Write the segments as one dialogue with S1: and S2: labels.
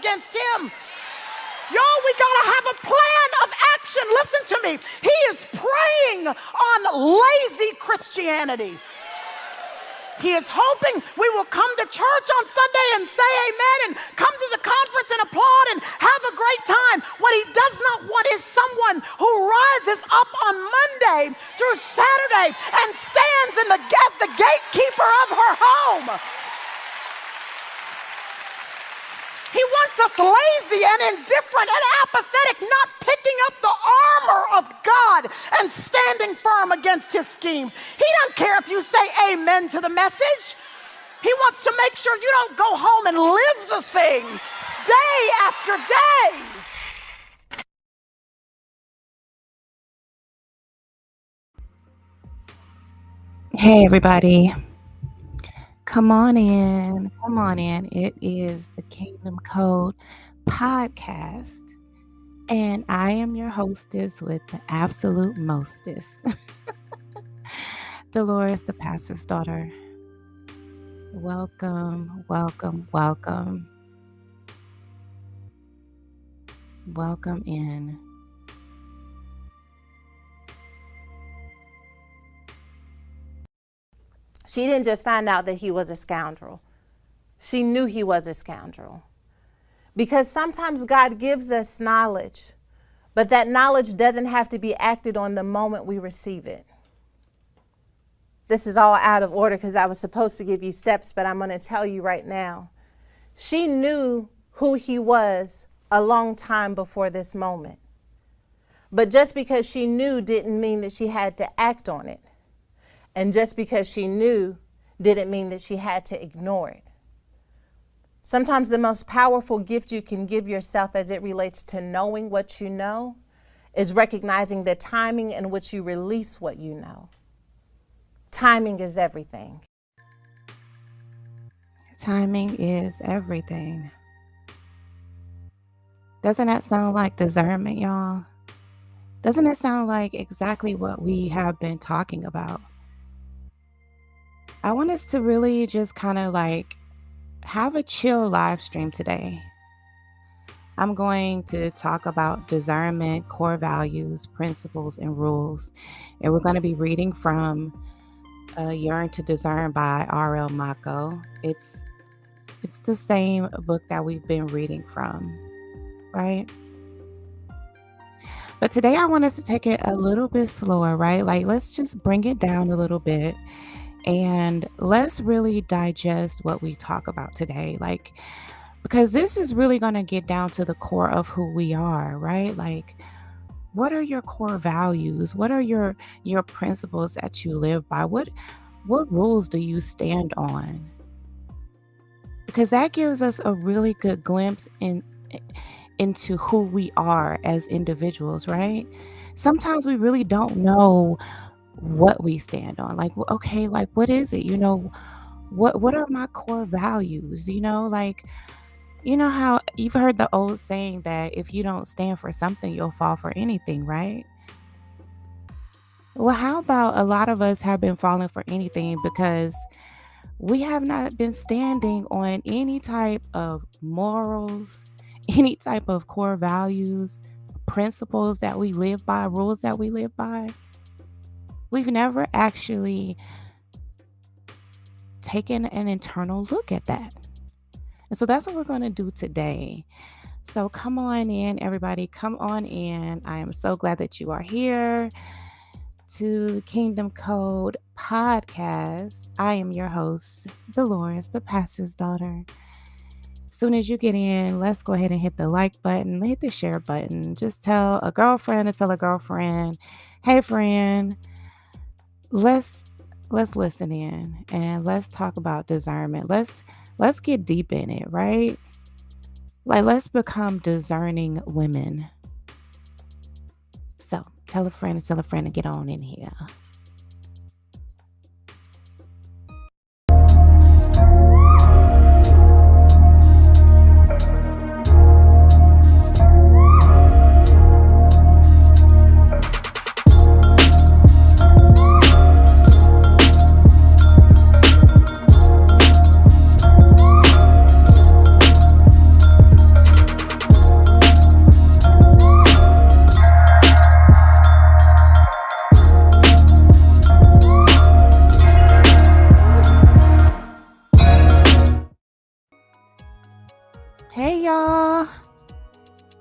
S1: against him. Y'all, we gotta have a plan of action. Listen to me. He is preying on lazy Christianity. He is hoping we will come to church on Sunday and say amen and come to the conference and applaud and have a great time. What he does not want is someone who rises up on Monday through Saturday and stands as the gatekeeper of her home. He wants us lazy and indifferent and apathetic, not picking up the armor of God and standing firm against his schemes. He doesn't care if you say amen to the message. He wants to make sure you don't go home and live the thing day after day.
S2: Hey, everybody. Come on in. Come on in. It is the Kingdom Code podcast. And I am your hostess with the absolute mostest, Dolores, the pastor's daughter. Welcome, welcome, welcome. Welcome in.
S3: She didn't just find out that he was a scoundrel. She knew he was a scoundrel. Because sometimes God gives us knowledge, but that knowledge doesn't have to be acted on the moment we receive it. This is all out of order because I was supposed to give you steps, but I'm going to tell you right now. She knew who he was a long time before this moment. But just because she knew didn't mean that she had to act on it. And just because she knew didn't mean that she had to ignore it. Sometimes the most powerful gift you can give yourself as it relates to knowing what you know is recognizing the timing in which you release what you know. Timing is everything.
S2: Timing is everything. Doesn't that sound like discernment, y'all? Doesn't it sound like exactly what we have been talking about? I want us to really just kind of like have a chill live stream today. I'm going to talk about discernment, core values, principles, and rules. And we're going to be reading from Yearn to Discern by R.L. Maco. It's the same book that we've been reading from, right? But today I want us to take it a little bit slower, right? Like, let's just bring it down a little bit. And let's really digest what we talk about today, like, because this is really going to get down to the core of who we are, right? Like, what are your core values? What are your principles that you live by? What rules do you stand on? Because that gives us a really good glimpse into who we are as individuals, right? Sometimes we really don't know what we stand on. Like, okay, like, what is it? What are my core values? Like, how you've heard the old saying that if you don't stand for something, you'll fall for anything, right? Well, how about a lot of us have been falling for anything because we have not been standing on any type of morals, any type of core values, principles that we live by, rules that we live by. We've never actually taken an internal look at that. And so that's what we're going to do today. So come on in, everybody. Come on in. I am so glad that you are here to the Kingdom Code podcast. I am your host, Dolores, the pastor's daughter. As soon as you get in, let's go ahead and hit the like button, hit the share button. Just tell a girlfriend to tell a girlfriend, hey, friend. Let's listen in and let's talk about discernment. Let's get deep in it, right? Like, let's become discerning women. So tell a friend to get on in here.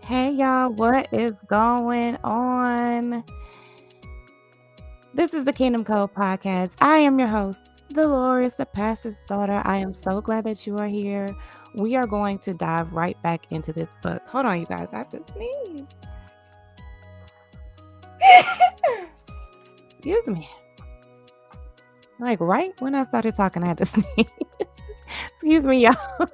S2: Hey y'all, what is going on? This is the Kingdom Code Podcast. I am your host, Dolores, the pastor's daughter. I am so glad that you are here. We are going to dive right back into this book. Hold on, you guys. I have to sneeze. Excuse me. Like right when I started talking, I had to sneeze. Excuse me, y'all.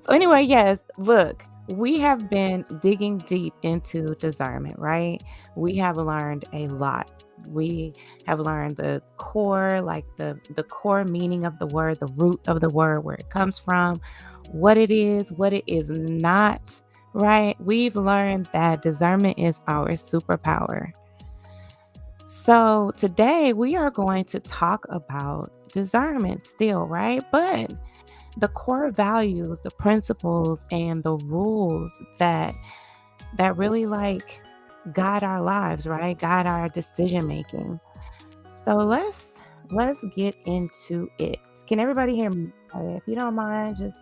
S2: So anyway, yes, look, we have been digging deep into discernment, right? We have learned a lot. We have learned the core, like the core meaning of the word, the root of the word, where it comes from, what it is not, right? We've learned that discernment is our superpower. So today we are going to talk about discernment still, right? But the core values, the principles, and the rules that really like guide our lives, right? Guide our decision making. So let's get into it. Can everybody hear me? If you don't mind, just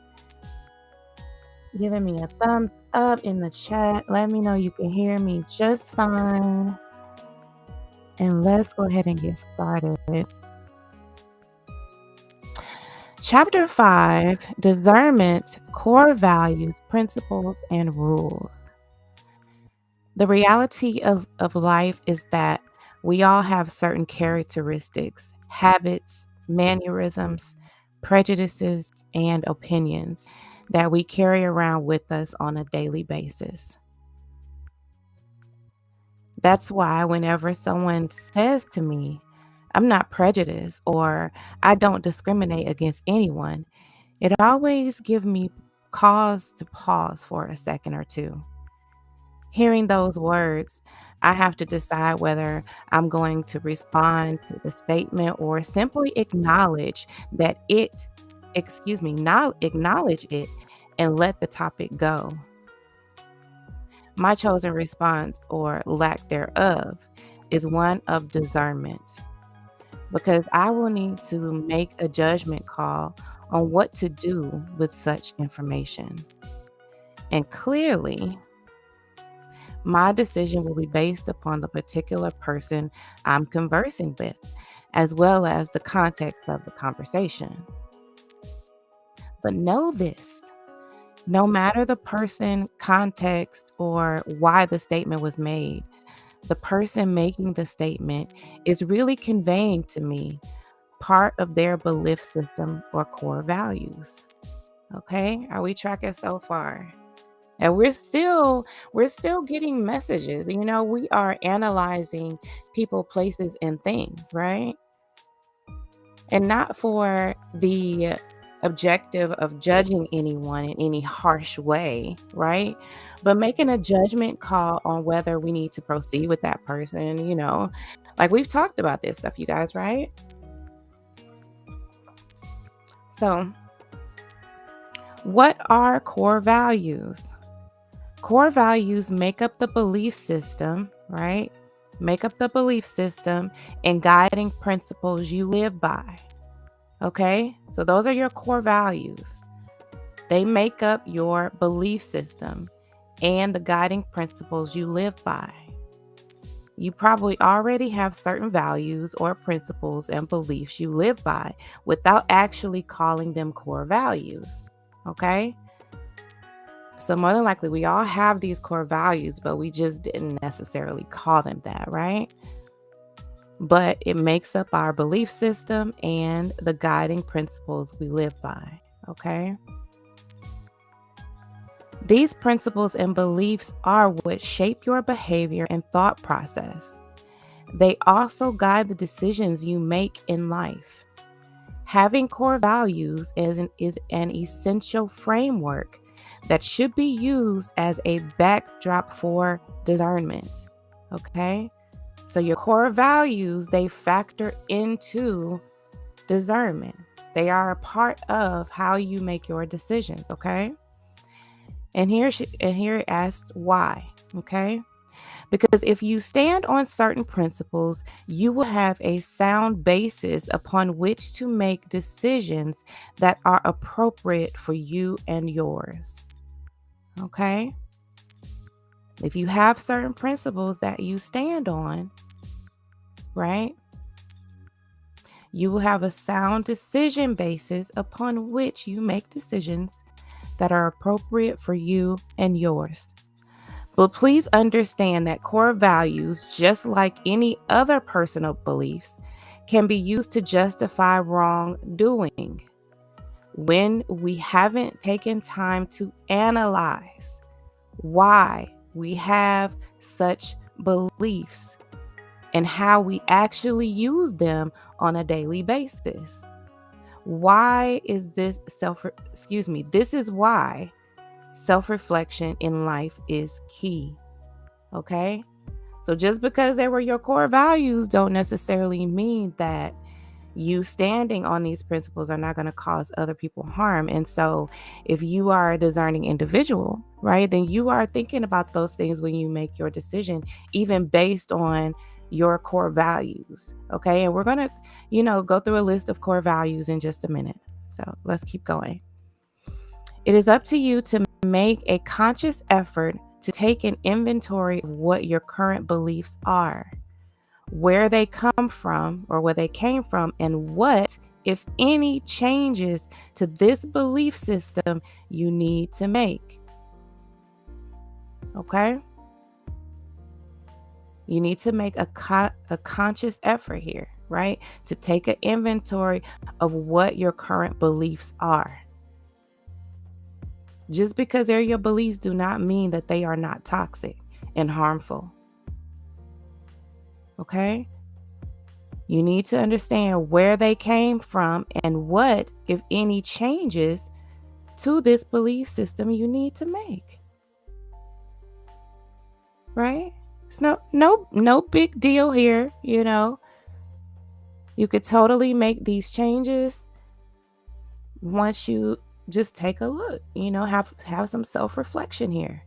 S2: giving me a thumbs up in the chat. Let me know you can hear me just fine. And let's go ahead and get started. Chapter 5, Discernment, Core Values, Principles, and Rules. The reality of life is that we all have certain characteristics, habits, mannerisms, prejudices, and opinions that we carry around with us on a daily basis. That's why whenever someone says to me, I'm not prejudiced or I don't discriminate against anyone, it always gives me cause to pause for a second or two. Hearing those words, I have to decide whether I'm going to respond to the statement or simply acknowledge that acknowledge it and let the topic go. My chosen response or lack thereof is one of discernment because I will need to make a judgment call on what to do with such information. And clearly, my decision will be based upon the particular person I'm conversing with, as well as the context of the conversation. But know this, no matter the person, context, or why the statement was made, the person making the statement is really conveying to me part of their belief system or core values. Okay, are we tracking so far? And we're still getting messages. We are analyzing people, places, and things, right? And not for the objective of judging anyone in any harsh way, right? But making a judgment call on whether we need to proceed with that person, like we've talked about this stuff, you guys, right? So, what are core values? Core values make up the belief system, right? Make up the belief system and guiding principles you live by. Okay? So those are your core values. They make up your belief system and the guiding principles you live by. You probably already have certain values or principles and beliefs you live by without actually calling them core values. Okay? So more than likely, we all have these core values, but we just didn't necessarily call them that, right? But it makes up our belief system and the guiding principles we live by, okay? These principles and beliefs are what shape your behavior and thought process. They also guide the decisions you make in life. Having core values is an essential framework that should be used as a backdrop for discernment. Okay? So your core values, they factor into discernment. They are a part of how you make your decisions, okay? And here it asks why, okay? Because if you stand on certain principles, you will have a sound basis upon which to make decisions that are appropriate for you and yours. Okay? If you have certain principles that you stand on, right, you will have a sound decision basis upon which you make decisions that are appropriate for you and yours. But please understand that core values, just like any other personal beliefs, can be used to justify wrongdoing when we haven't taken time to analyze why we have such beliefs and how we actually use them on a daily basis. Why is this this is why self-reflection in life is key. Okay? So just because they were your core values don't necessarily mean that you standing on these principles are not going to cause other people harm. And so if you are a discerning individual, right, then you are thinking about those things when you make your decision, even based on your core values. Okay. And we're going to, go through a list of core values in just a minute. So let's keep going. It is up to you to make a conscious effort to take an inventory of what your current beliefs are, where they come from or where they came from, and what, if any, changes to this belief system you need to make. Okay? You need to make a conscious effort here, right? To take an inventory of what your current beliefs are. Just because they're your beliefs do not mean that they are not toxic and harmful. Okay? You need to understand where they came from and what, if any, changes to this belief system you need to make. Right? It's no big deal here, You could totally make these changes once you just take a look, have some self-reflection here.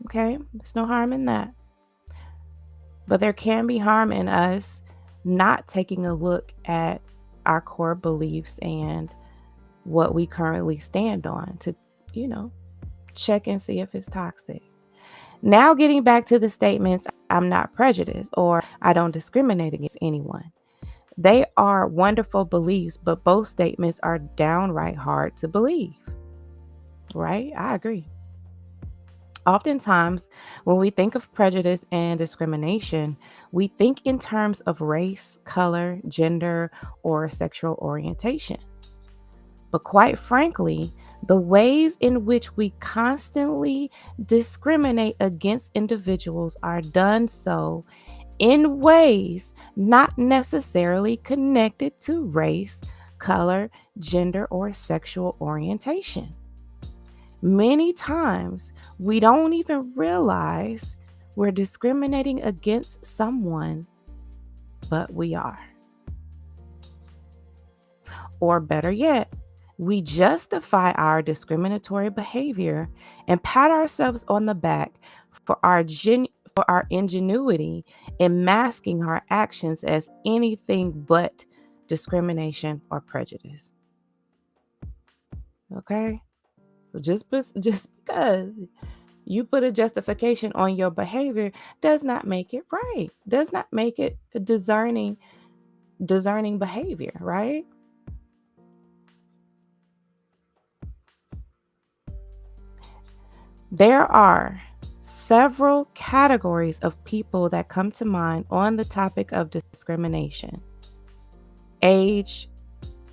S2: Okay? There's no harm in that. But there can be harm in us not taking a look at our core beliefs and what we currently stand on to, check and see if it's toxic. Now, getting back to the statements, I'm not prejudiced or I don't discriminate against anyone. They are wonderful beliefs, but both statements are downright hard to believe. Right? I agree. Oftentimes, when we think of prejudice and discrimination, we think in terms of race, color, gender, or sexual orientation. But quite frankly, the ways in which we constantly discriminate against individuals are done so in ways not necessarily connected to race, color, gender, or sexual orientation. Many times, we don't even realize we're discriminating against someone, but we are. Or better yet, we justify our discriminatory behavior and pat ourselves on the back for our ingenuity in masking our actions as anything but discrimination or prejudice. Okay? So just because you put a justification on your behavior does not make it right. Does not make it a discerning behavior, right? There are several categories of people that come to mind on the topic of discrimination: age,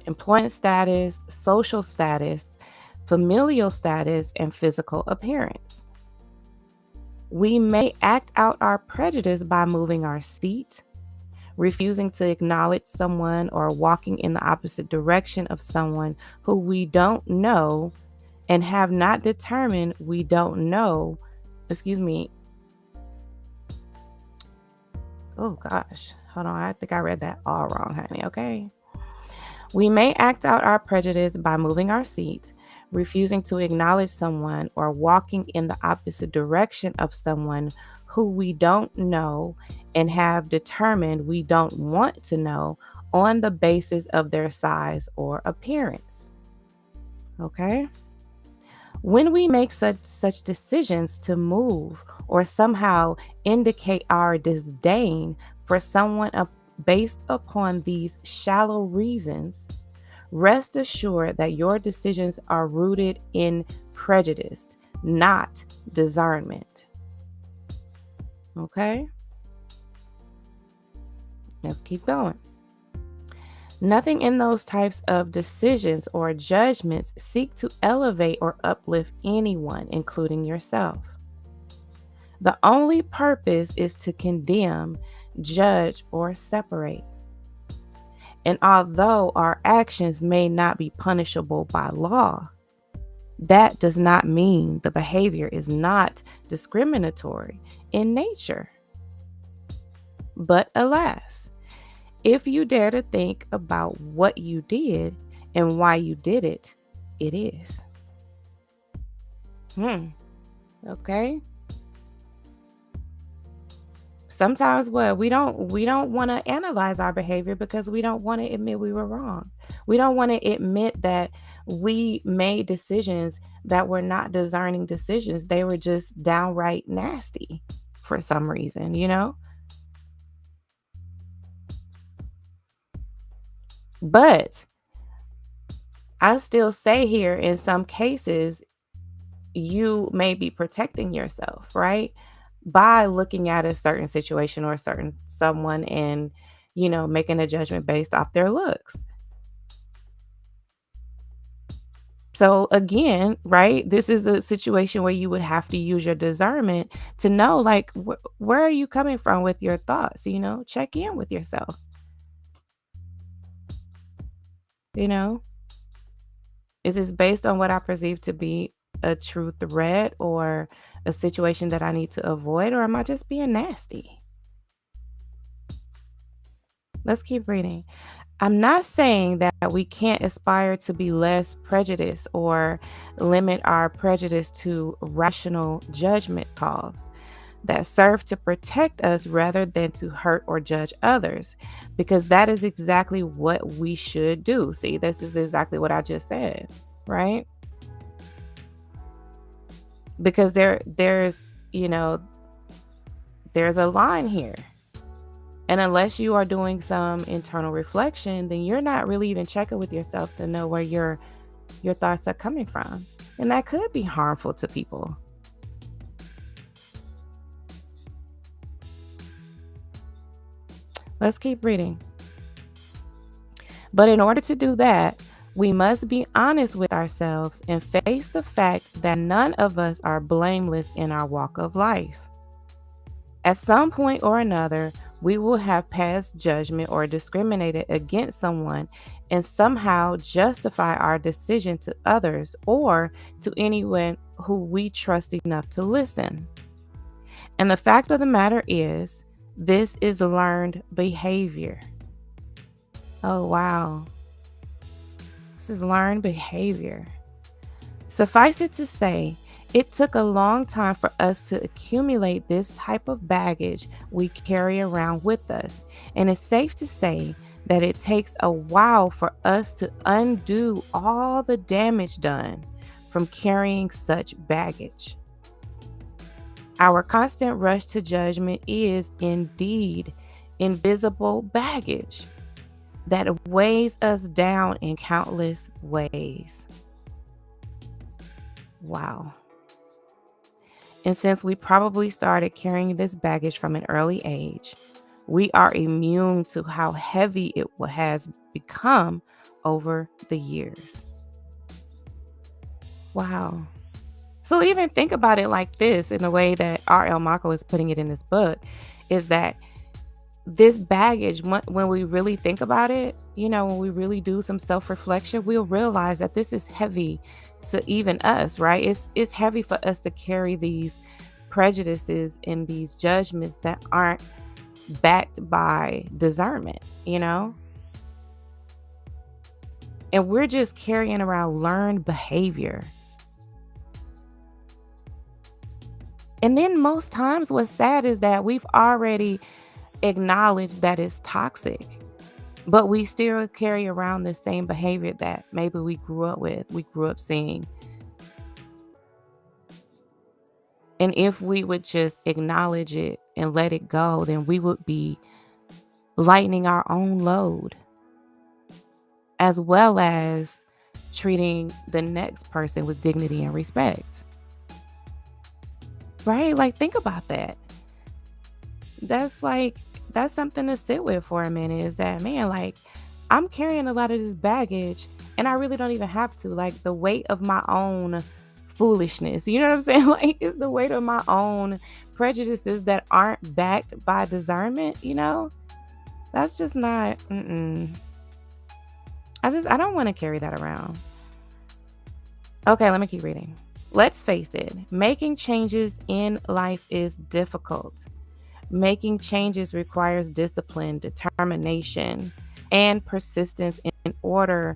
S2: employment status, social status, familial status, and physical appearance. We may act out our prejudice by moving our seat, refusing to acknowledge someone, or walking in the opposite direction of someone who we don't know and have not determined we don't know. Oh gosh, hold on. I think I read that all wrong, honey. Okay. We may act out our prejudice by moving our seat, refusing to acknowledge someone, or walking in the opposite direction of someone who we don't know and have determined we don't want to know on the basis of their size or appearance. Okay? When we make such decisions to move or somehow indicate our disdain for someone based upon these shallow reasons, rest assured that your decisions are rooted in prejudice, not discernment. Okay? Let's keep going. Nothing in those types of decisions or judgments seek to elevate or uplift anyone, including yourself. The only purpose is to condemn, judge, or separate. And although our actions may not be punishable by law, that does not mean the behavior is not discriminatory in nature. But alas, if you dare to think about what you did and why you did it, it is. Okay. Sometimes we don't want to analyze our behavior because we don't want to admit we were wrong. We don't want to admit that we made decisions that were not discerning decisions. They were just downright nasty for some reason. But I still say here, in some cases, you may be protecting yourself, right? By looking at a certain situation or a certain someone and, making a judgment based off their looks. So again, right, this is a situation where you would have to use your discernment to know, like, where are you coming from with your thoughts? Check in with yourself. You know, is this based on what I perceive to be a true threat or a situation that I need to avoid, or am I just being nasty? Let's keep reading. I'm not saying that we can't aspire to be less prejudiced or limit our prejudice to rational judgment calls that serve to protect us rather than to hurt or judge others, because that is exactly what we should do. See, this is exactly what I just said, right? Because there's a line here. And unless you are doing some internal reflection, then you're not really even checking with yourself to know where your thoughts are coming from. And that could be harmful to people. Let's keep reading. But in order to do that, we must be honest with ourselves and face the fact that none of us are blameless in our walk of life. At some point or another, we will have passed judgment or discriminated against someone and somehow justify our decision to others or to anyone who we trust enough to listen. And the fact of the matter is, this is learned behavior. Oh, wow. This is learned behavior. Suffice it to say, it took a long time for us to accumulate this type of baggage we carry around with us, and it's safe to say that it takes a while for us to undo all the damage done from carrying such baggage. Our constant rush to judgment is indeed invisible baggage that weighs us down in countless ways. Wow. And since we probably started carrying this baggage from an early age, we are immune to how heavy it has become over the years. Wow. So even think about it like this, in the way that R.L. Maco is putting it in this book, is that this baggage, when we really think about it, when we really do some self-reflection, we'll realize that this is heavy to even us, right? It's heavy for us to carry these prejudices and these judgments that aren't backed by discernment, and we're just carrying around learned behavior. And then most times what's sad is that we've already acknowledged that it's toxic, but we still carry around the same behavior that maybe we grew up with, we grew up seeing. And if we would just acknowledge it and let it go, then we would be lightening our own load, as well as treating the next person with dignity and respect. Right? Like, think about that. That's like, that's something to sit with for a minute, is that, man, like, I'm carrying a lot of this baggage and I really don't even have to. Like, the weight of my own foolishness, you know what I'm saying? Like, it's the weight of my own prejudices that aren't backed by discernment, you know? That's just not, I don't want to carry that around. Okay, let me keep reading. Let's face it, making changes in life is difficult. Making changes requires discipline, determination, and persistence in order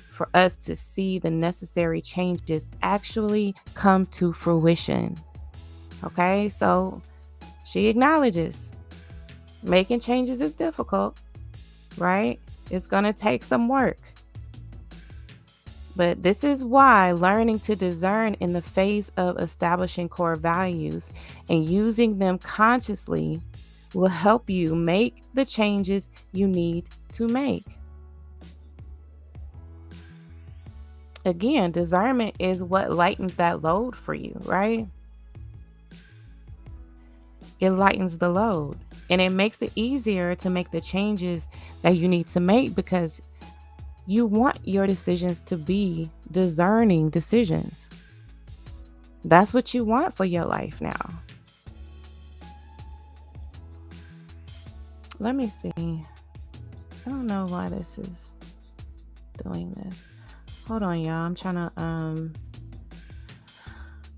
S2: for us to see the necessary changes actually come to fruition. Okay, so she acknowledges making changes is difficult, right? It's going to take some work. But this is why learning to discern in the face of establishing core values and using them consciously will help you make the changes you need to make. Again, discernment is what lightens that load for you, right? It lightens the load and it makes it easier to make the changes that you need to make, because you want your decisions to be discerning decisions. That's what you want for your life now. Let me see. I don't know why this is doing this. Hold on, y'all. I'm trying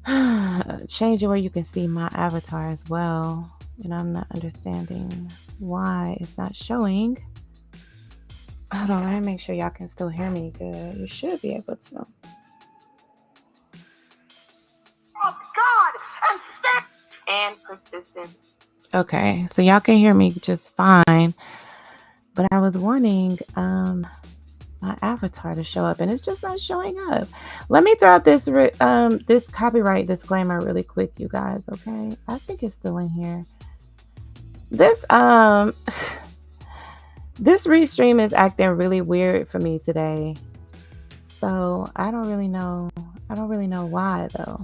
S2: to change it where you can see my avatar as well. And I'm not understanding why it's not showing. Hold on, let me make sure y'all can still hear me good. You should be able to.
S1: Of God and stand
S2: And persistence. Okay, so y'all can hear me just fine. But I was wanting my avatar to show up and it's just not showing up. Let me throw out this this copyright disclaimer really quick, you guys, okay? I think it's still in here. This this restream is acting really weird for me today. So I don't really know why though.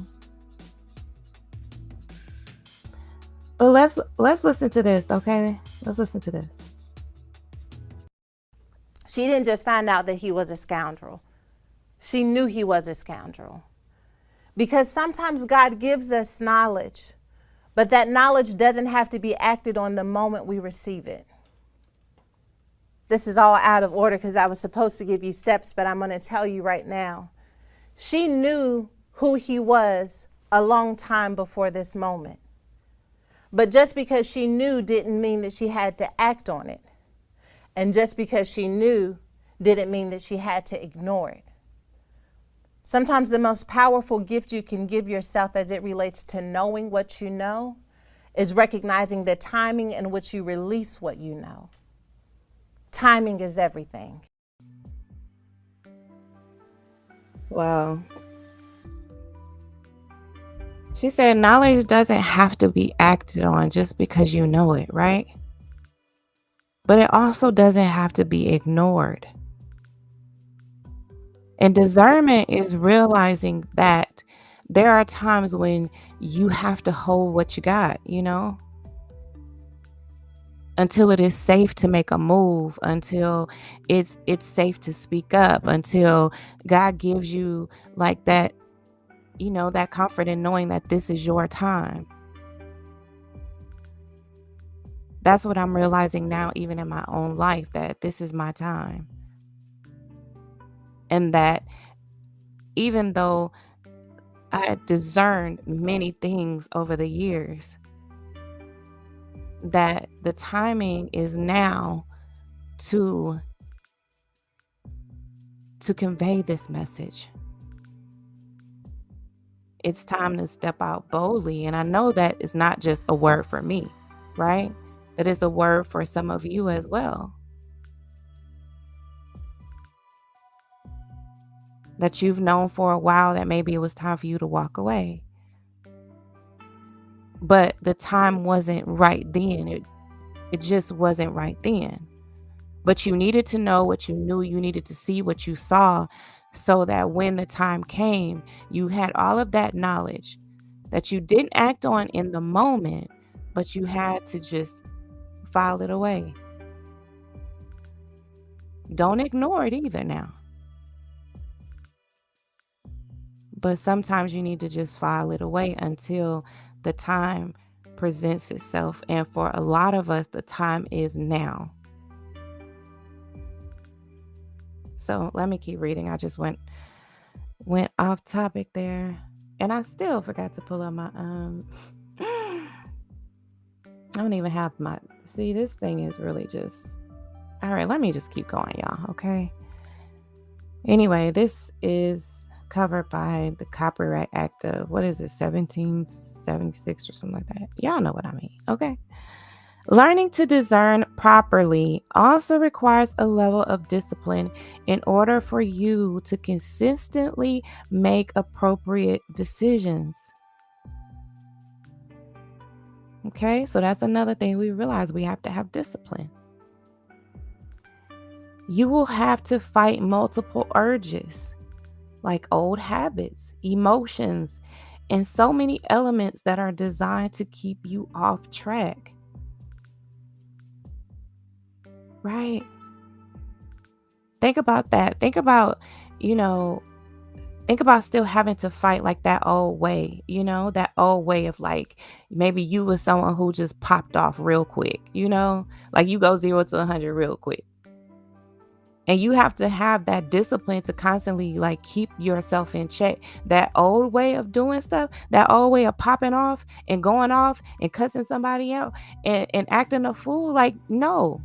S2: But let's listen to this, okay? Let's listen to this.
S3: She didn't just find out that he was a scoundrel. She knew he was a scoundrel. Because sometimes God gives us knowledge, but that knowledge doesn't have to be acted on the moment we receive it. This is all out of order because I was supposed to give you steps, but I'm going to tell you right now. She knew who he was a long time before this moment. But just because she knew didn't mean that she had to act on it. And just because she knew didn't mean that she had to ignore it. Sometimes the most powerful gift you can give yourself as it relates to knowing what you know is recognizing the timing in which you release what you know. Timing is everything.
S2: Wow. She said knowledge doesn't have to be acted on just because you know it, right? But it also doesn't have to be ignored. And discernment is realizing that there are times when you have to hold what you got, you know, until it is safe to make a move, until it's safe to speak up, until God gives you like that, you know, that comfort in knowing that this is your time. That's what I'm realizing now, even in my own life, that this is my time. And that even though I had discerned many things over the years, that the timing is now to convey this message. It's time to step out boldly. And I know that it's not just a word for me, right? That is a word for some of you as well. That you've known for a while that maybe it was time for you to walk away. but the time wasn't right then. It just wasn't right then. But you needed to know what you knew. You needed to see what you saw so that when the time came, you had all of that knowledge that you didn't act on in the moment, but you had to just file it away. Don't ignore it either now. But sometimes you need to just file it away until the time presents itself. And for a lot of us, the time is now. So let me keep reading. I just went off topic there. And I still forgot to pull up my I don't even have my see, this thing is really just all right. Let me just keep going, y'all. Okay. Anyway, this is covered by the Copyright Act of what is it, 1776 or something like that. Y'all know what I mean. Okay. Learning to discern properly also requires a level of discipline in order for you to consistently make appropriate decisions. Okay, so that's another thing we realize we have to have discipline. You will have to fight multiple urges, like old habits, emotions, and so many elements that are designed to keep you off track. Right? Think about that. Think about still having to fight like that old way, that old way of like maybe you was someone who just popped off real quick, like you go 0 to 100 real quick. And you have to have that discipline to constantly like keep yourself in check. That old way of doing stuff, that old way of popping off and going off and cussing somebody out and acting a fool, like, no.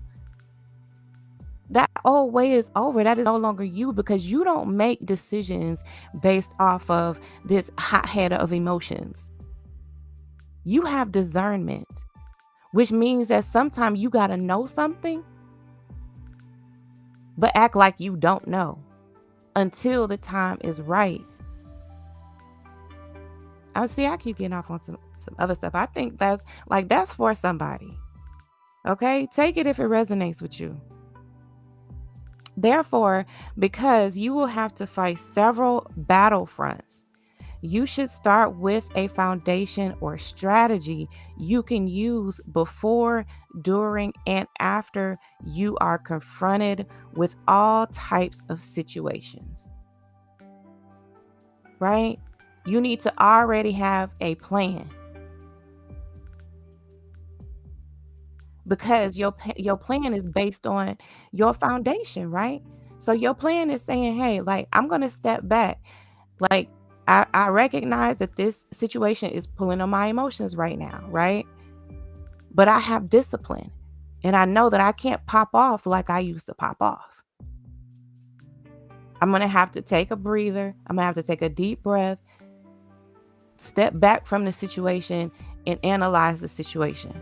S2: That old way is over. That is no longer you because you don't make decisions based off of this hot head of emotions. You have discernment, which means that sometimes you got to know something, but act like you don't know until the time is right. I keep getting off on some other stuff. I think that's for somebody. Okay? Take it if it resonates with you. Therefore, because you will have to fight several battlefronts, you should start with a foundation or strategy you can use before, during, and after you are confronted with all types of situations. Right? You need to already have a plan. Because your plan is based on your foundation, right? So your plan is saying, hey, like, I'm going to step back. Like, I recognize that this situation is pulling on my emotions right now, right? But I have discipline. And I know that I can't pop off like I used to pop off. I'm going to have to take a breather. I'm going to have to take a deep breath, step back from the situation, and analyze the situation.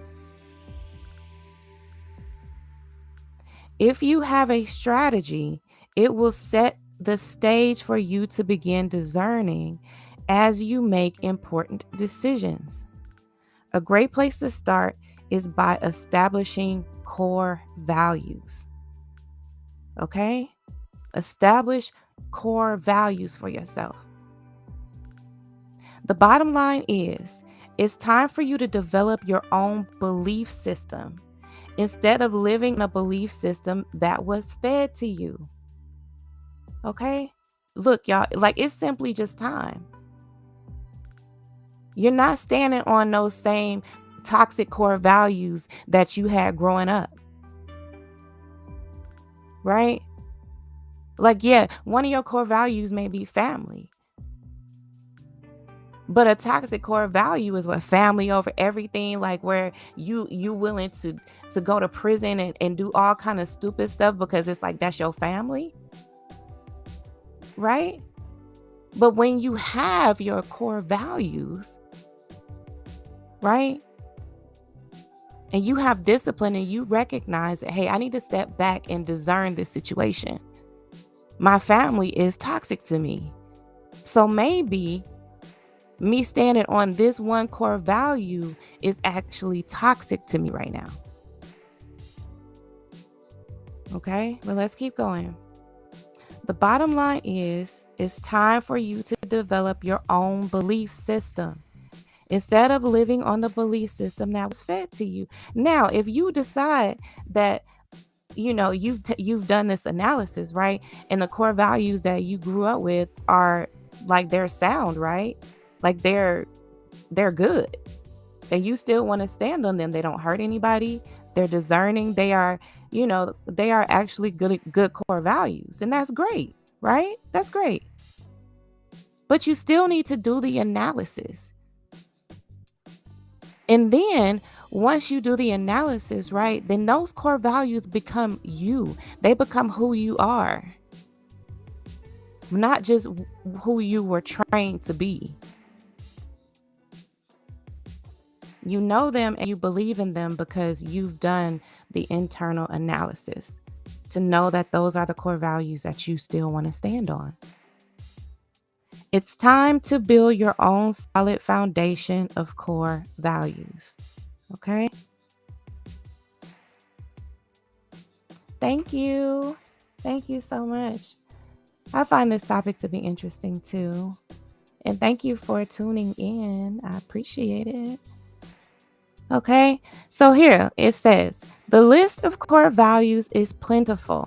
S2: If you have a strategy, it will set the stage for you to begin discerning as you make important decisions. A great place to start is by establishing core values. Okay? Establish core values for yourself. The bottom line is, it's time for you to develop your own belief system instead of living in a belief system that was fed to you. Okay? Look, y'all, like, it's simply just time. You're not standing on those same toxic core values that you had growing up. Right? Like, yeah, one of your core values may be family. But a toxic core value is what family over everything, like where you willing to go to prison and do all kind of stupid stuff because it's like that's your family. Right? But when you have your core values, right? And you have discipline and you recognize that, hey, I need to step back and discern this situation. My family is toxic to me. So maybe Me standing on this one core value is actually toxic to me right now. Okay, but let's keep going. The bottom line is, it's time for you to develop your own belief system instead of living on the belief system that was fed to you. Now, if you decide that you've done this analysis, right? And the core values that you grew up with are like they're sound, right? Like they're good. And you still want to stand on them. They don't hurt anybody. They're discerning. They are actually good core values. And that's great, right? That's great. But you still need to do the analysis. And then once you do the analysis, right, then those core values become you. They become who you are, not just who you were trained to be. You know them and you believe in them because you've done the internal analysis to know that those are the core values that you still want to stand on. It's time to build your own solid foundation of core values. Okay? Thank you. Thank you so much. I find this topic to be interesting too. And thank you for tuning in. I appreciate it. Okay, so here it says the list of core values is plentiful.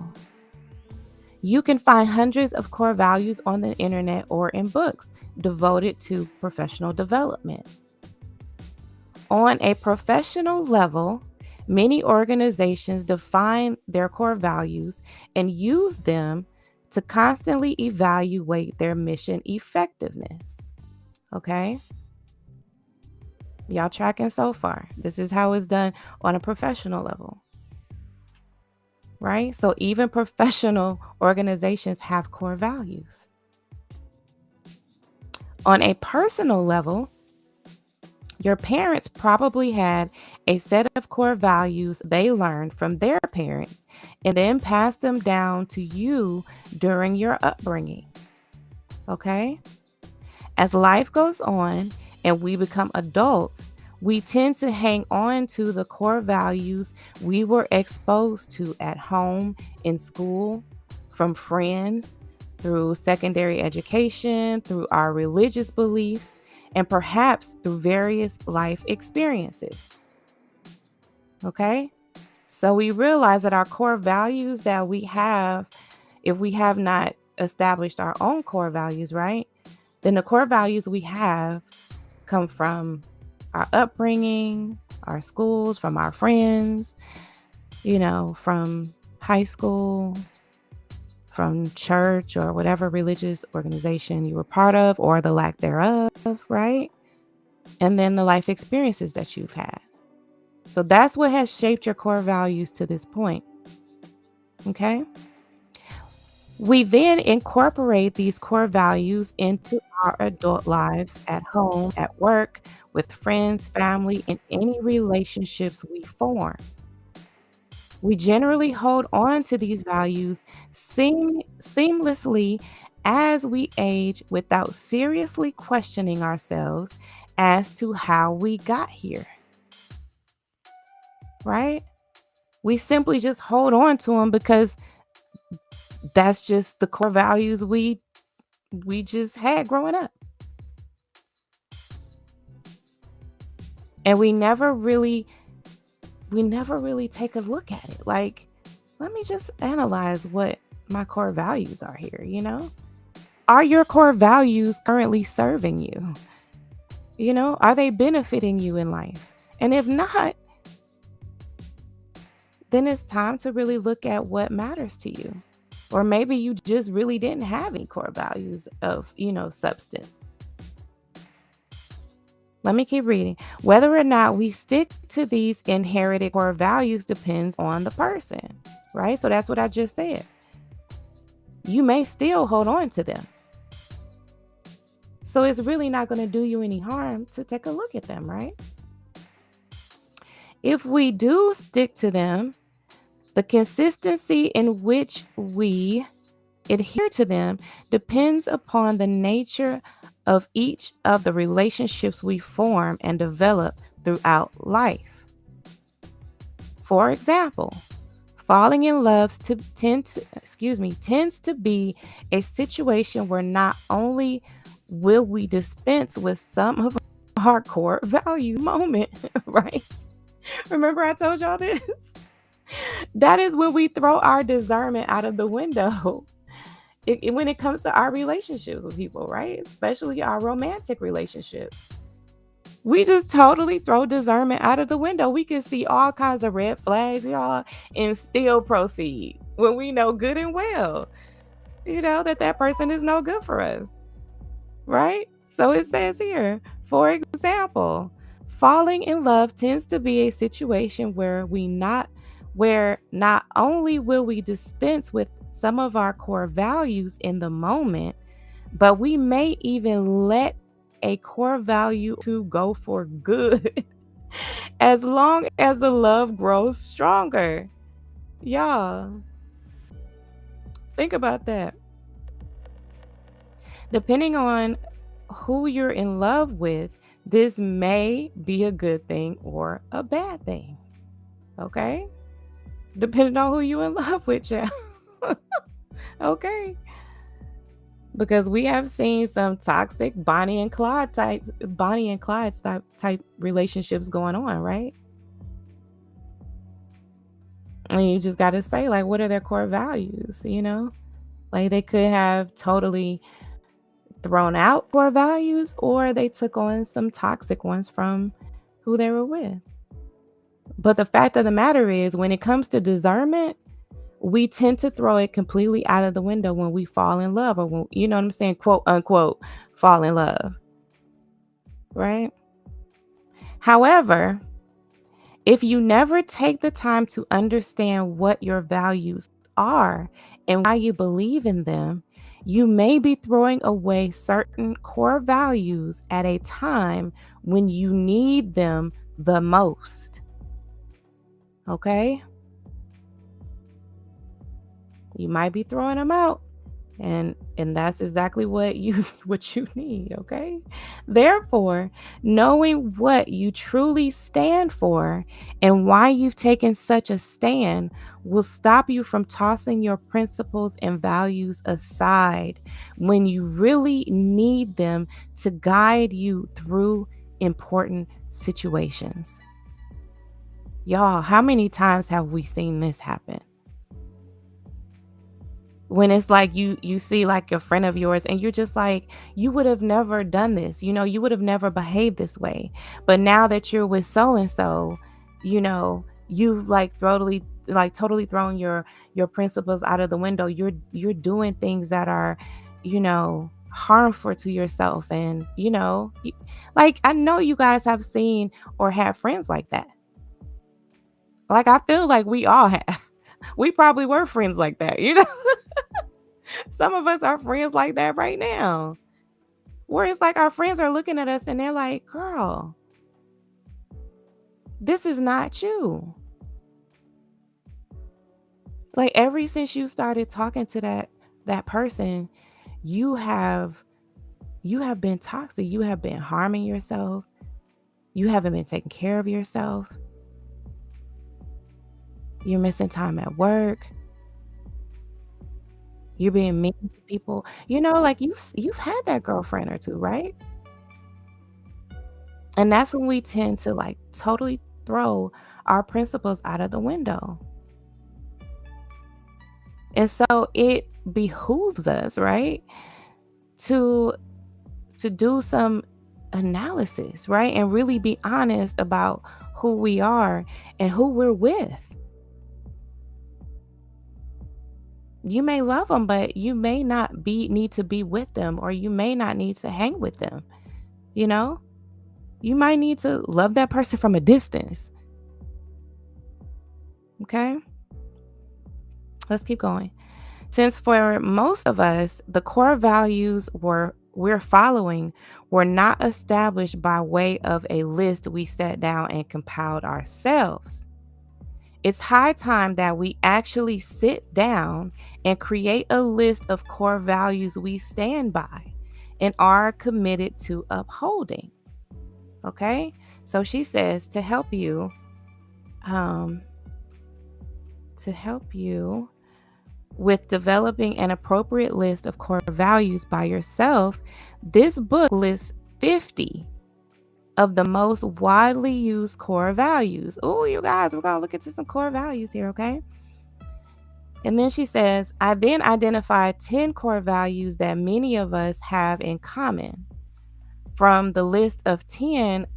S2: You can find hundreds of core values on the internet or in books devoted to professional development. On a professional level, many organizations define their core values and use them to constantly evaluate their mission effectiveness. Okay? Y'all tracking so far? This is how it's done on a professional level. Right? So even professional organizations have core values. On a personal level, your parents probably had a set of core values they learned from their parents and then passed them down to you during your upbringing. Okay? As life goes on and we become adults, we tend to hang on to the core values we were exposed to at home, in school, from friends, through secondary education, through our religious beliefs, and perhaps through various life experiences. Okay? So we realize that our core values that we have, if we have not established our own core values, right? Then the core values we have come from our upbringing, our schools, from our friends, from high school, from church or whatever religious organization you were part of or the lack thereof, right? And then the life experiences that you've had. So that's what has shaped your core values to this point. Okay? We then incorporate these core values into our adult lives at home, at work, with friends, family, and any relationships we form. We generally hold on to these values seamlessly as we age without seriously questioning ourselves as to how we got here. Right? We simply just hold on to them because that's just the core values we just had growing up. And we never really take a look at it. Like, let me just analyze what my core values are here, Are your core values currently serving you? Are they benefiting you in life? And if not, then it's time to really look at what matters to you. Or maybe you just really didn't have any core values of, substance. Let me keep reading. Whether or not we stick to these inherited core values depends on the person, right? So that's what I just said. You may still hold on to them. So it's really not going to do you any harm to take a look at them, right? If we do stick to them, the consistency in which we adhere to them depends upon the nature of each of the relationships we form and develop throughout life. For example, falling in love tends to be a situation where not only will we dispense with some of our core value moment, right? Remember I told y'all this? That is when we throw our discernment out of the window. When it comes to our relationships with people, right? Especially our romantic relationships. We just totally throw discernment out of the window. We can see all kinds of red flags, y'all, and still proceed when we know good and well, that person is no good for us, right? So it says here, for example, falling in love tends to be a situation where not only will we dispense with some of our core values in the moment, but we may even let a core value to go for good as long as the love grows stronger. Y'all, think about that. Depending on who you're in love with, this may be a good thing or a bad thing. Okay? Depending on who you in love with, yeah. Okay. Because we have seen some toxic Bonnie and Clyde type relationships going on, right? And you just got to say, like, what are their core values, Like, they could have totally thrown out core values, or they took on some toxic ones from who they were with. But the fact of the matter is, when it comes to discernment, we tend to throw it completely out of the window when we fall in love, or when, you know what I'm saying, quote unquote, fall in love, right? However, if you never take the time to understand what your values are and why you believe in them, you may be throwing away certain core values at a time when you need them the most. Okay? You might be throwing them out. And that's exactly what you need, okay? Therefore, knowing what you truly stand for and why you've taken such a stand will stop you from tossing your principles and values aside when you really need them to guide you through important situations. Y'all, how many times have we seen this happen? When it's like you see like a friend of yours and you're just like, you would have never done this, you would have never behaved this way, but now that you're with so and so, you've totally thrown your principles out of the window. You're doing things that are harmful to yourself, and like, I know you guys have seen or have friends like that. Like, I feel like we all have. We probably were friends like that. Some of us are friends like that right now, where it's like our friends are looking at us and they're like, girl, this is not you. Like, ever since you started talking to that person, you have been toxic. You have been harming yourself. You haven't been taking care of yourself. You're missing time at work. You're being mean to people. Like, you've had that girlfriend or two, right? And that's when we tend to like totally throw our principles out of the window. And so it behooves us, right? To do some analysis, right? And really be honest about who we are and who we're with. You may love them, but you may not need to be with them, or you may not need to hang with them. You might need to love that person from a distance. Okay? Let's keep going. Since for most of us, the core values we're following were not established by way of a list we sat down and compiled ourselves. It's high time that we actually sit down and create a list of core values we stand by and are committed to upholding. Okay? So she says to help you with developing an appropriate list of core values by yourself, this book lists 50 of the most widely used core values. Oh, you guys, we're going to look into some core values here, okay? And then she says, I then identified 10 core values that many of us have in common. From the list of 10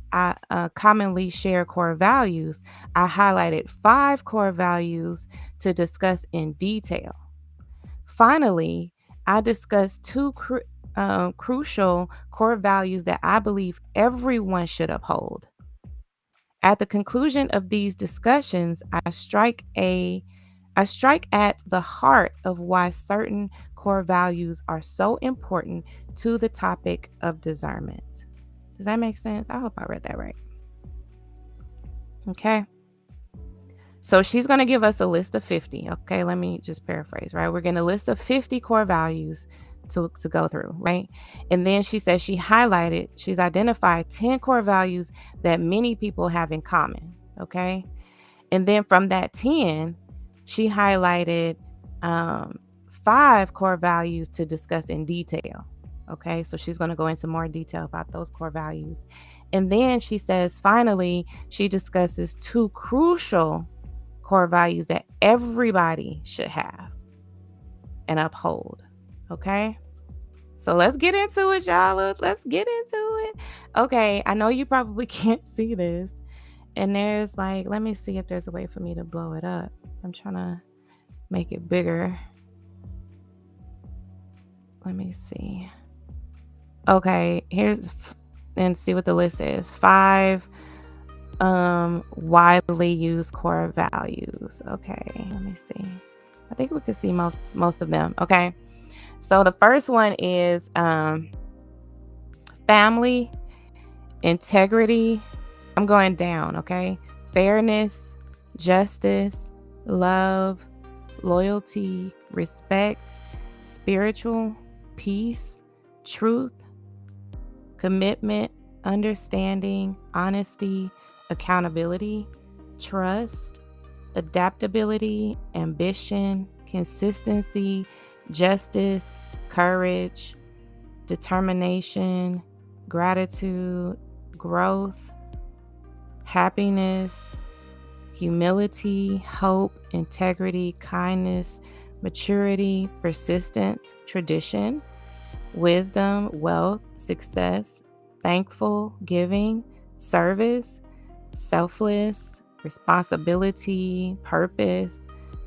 S2: commonly shared core values, I highlighted 5 core values to discuss in detail. Finally, I discussed 2 crucial core values that I believe everyone should uphold. At the conclusion of these discussions, I strike at the heart of why certain core values are so important to the topic of discernment. Does that make sense? I hope I read that right. Okay. So she's going to give us a list of 50. Okay, let me just paraphrase, right? We're getting a list of 50 core values to go through, right? And then she says she's identified 10 core values that many people have in common. Okay. And then from that 10, she highlighted 5 core values to discuss in detail. Okay, so she's going to go into more detail about those core values. And then she says, finally, she discusses 2 crucial core values that everybody should have and uphold. Okay, so let's get into it, y'all. Let's get into it. Okay, I know you probably can't see this. And there's like, let me see if there's a way for me to blow it up. I'm trying to make it bigger. Let me see. Okay, and see what the list is. 5 widely used core values. Okay, let me see. I think we could see most of them. Okay, so the first one is family, integrity. I'm going down. Okay, fairness, justice, love, loyalty, respect, spiritual, peace, truth, commitment, understanding, honesty, accountability, trust, adaptability, ambition, consistency, justice, courage, determination, gratitude, growth, happiness, humility, hope, integrity, kindness, maturity, persistence, tradition, wisdom, wealth, success, thankful, giving, service, selfless, responsibility, purpose,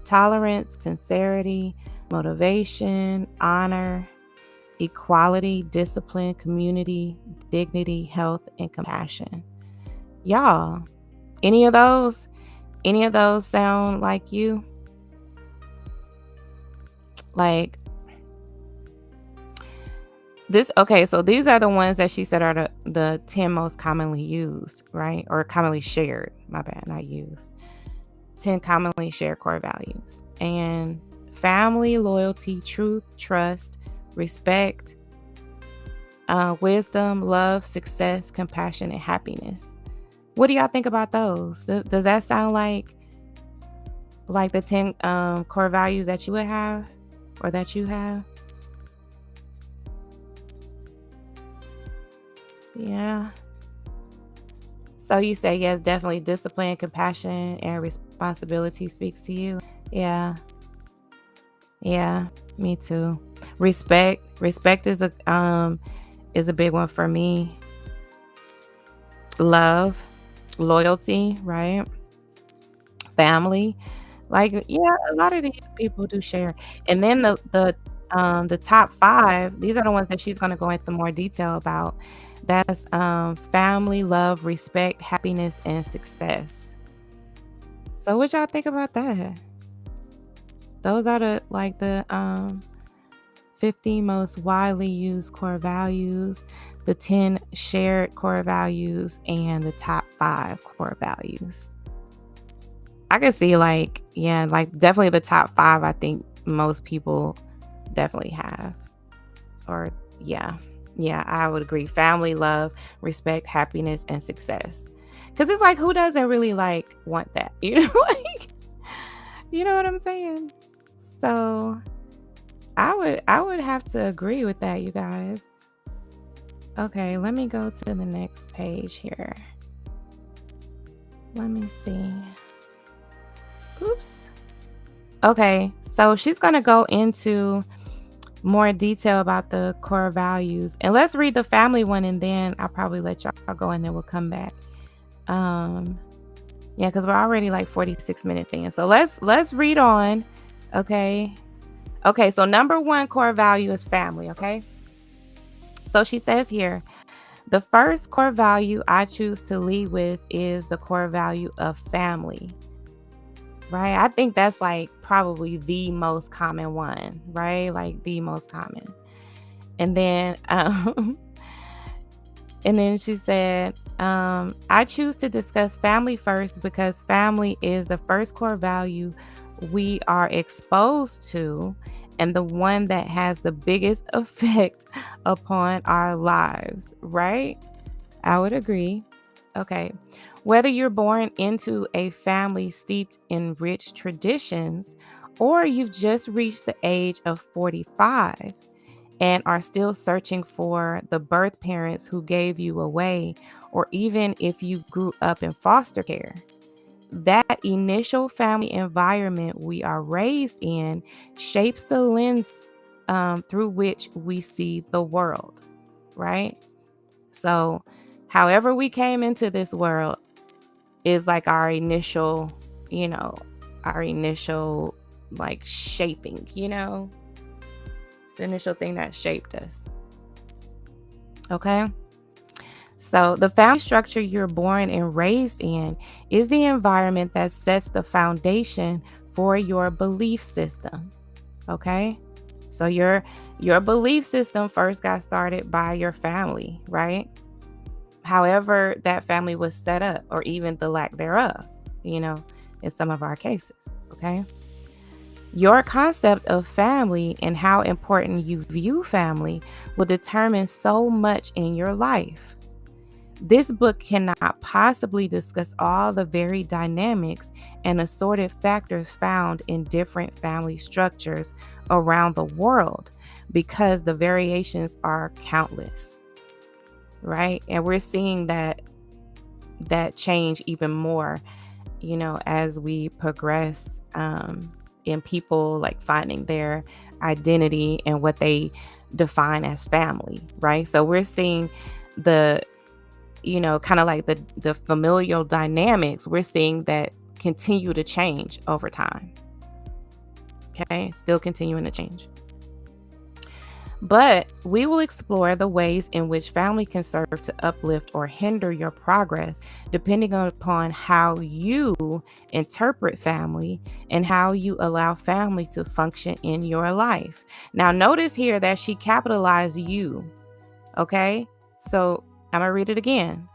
S2: tolerance, sincerity, motivation, honor, equality, discipline, community, dignity, health, and compassion. Y'all, any of those sound like you? Like this, okay, so these are the ones that she said are the 10 most commonly used, right? Or commonly shared. My bad, not used. 10 commonly shared core values. And family, loyalty, truth, trust, respect, wisdom, love, success, compassion, and happiness. What do y'all think about those? Does that sound like the 10 core values that you would have or that you have? Yeah. So you say yes, definitely discipline, compassion, and responsibility speaks to you. Yeah. Yeah, me too. Respect is a big one for me. Love, loyalty, right? Family. Like, yeah, a lot of these people do share. And then the top 5, these are the ones that she's going to go into more detail about. That's family, love, respect, happiness, and success. So what y'all think about that? Those are the 50 most widely used core values, the 10 shared core values, and the top 5 core values. I can see definitely the top 5, I think most people definitely have. Or yeah, Yeah, I would agree. Family, love, respect, happiness, and success. Because it's like, who doesn't really like want that? Like, you know what I'm saying? So I would have to agree with that, you guys. Okay, let me go to the next page here. Let me see. Oops. Okay, so she's gonna go into more detail about the core values. And let's read the family one, and then I'll probably let y'all go and then we'll come back. Yeah, because we're already like 46 minutes in. So let's read on. Okay. Okay, so number one core value is family, okay? So she says here, the first core value I choose to lead with is the core value of family. Right? I think that's like probably the most common one, right? Like the most common. And then and then she said, I choose to discuss family first because family is the first core value we are exposed to and the one that has the biggest effect upon our lives, right? I would agree. Okay. Whether you're born into a family steeped in rich traditions or you've just reached the age of 45 and are still searching for the birth parents who gave you away, or even if you grew up in foster care, that initial family environment we are raised in shapes the lens through which we see the world, right? So, however we came into this world is like our initial, you know, our initial like shaping, it's the initial thing that shaped us. Okay. So the family structure you're born and raised in is the environment that sets the foundation for your belief system. Okay. So your belief system first got started by your family, right? However, that family was set up, or even the lack thereof, in some of our cases. Okay. Your concept of family and how important you view family will determine so much in your life. This book cannot possibly discuss all the varied dynamics and assorted factors found in different family structures around the world because the variations are countless, right? And we're seeing that change even more, as we progress in people like finding their identity and what they define as family, right? So we're seeing the kind of like the familial dynamics, we're seeing that continue to change over time. Okay, still continuing to change. But we will explore the ways in which family can serve to uplift or hinder your progress, depending upon how you interpret family and how you allow family to function in your life. Now, notice here that she capitalized you. Okay, so I'm going to read it again.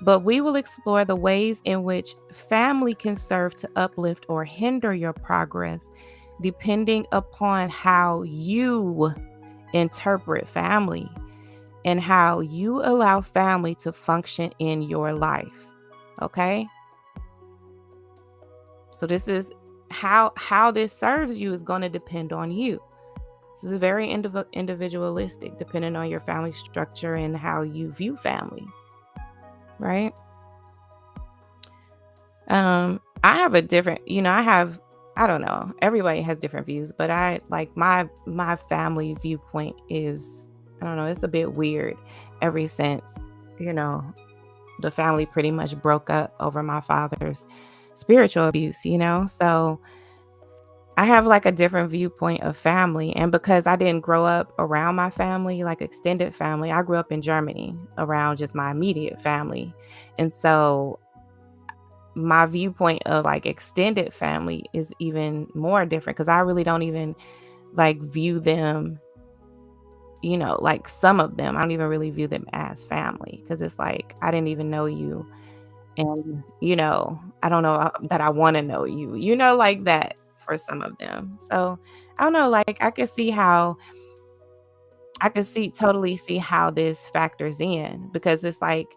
S2: But we will explore the ways in which family can serve to uplift or hinder your progress, depending upon how you interpret family and how you allow family to function in your life. Okay? So this is how this serves you is going to depend on you. This is very individualistic, depending on your family structure and how you view family. Right? I have a different, I don't know, everybody has different views, but I like my family viewpoint is, I don't know, it's a bit weird ever since, the family pretty much broke up over my father's spiritual abuse, so I have like a different viewpoint of family. And because I didn't grow up around my family, like extended family, I grew up in Germany around just my immediate family. And so my viewpoint of like extended family is even more different because I really don't even like view them, like some of them, I don't even really view them as family because it's like, I didn't even know you. And, I don't know that I want to know you, like that for some of them. So I don't know, like I can see how I can totally see how this factors in, because it's like,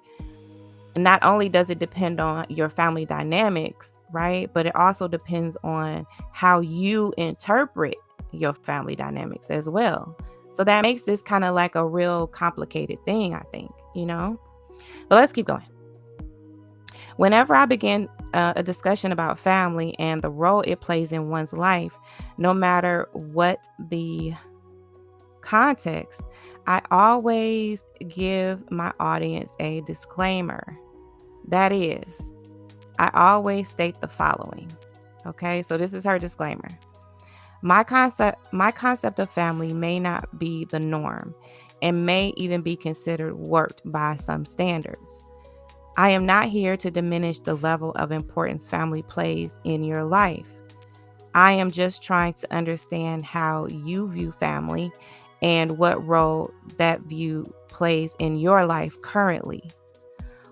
S2: not only does it depend on your family dynamics, right? But it also depends on how you interpret your family dynamics as well. So that makes this kind of like a real complicated thing, I think, you know? But let's keep going. Whenever I begin a discussion about family and the role it plays in one's life, no matter what the context, I always give my audience a disclaimer. That is, I always state the following. Okay, so this is her disclaimer. My concept of family may not be the norm and may even be considered warped by some standards. I am not here to diminish the level of importance family plays in your life. I am just trying to understand how you view family and what role that view plays in your life currently.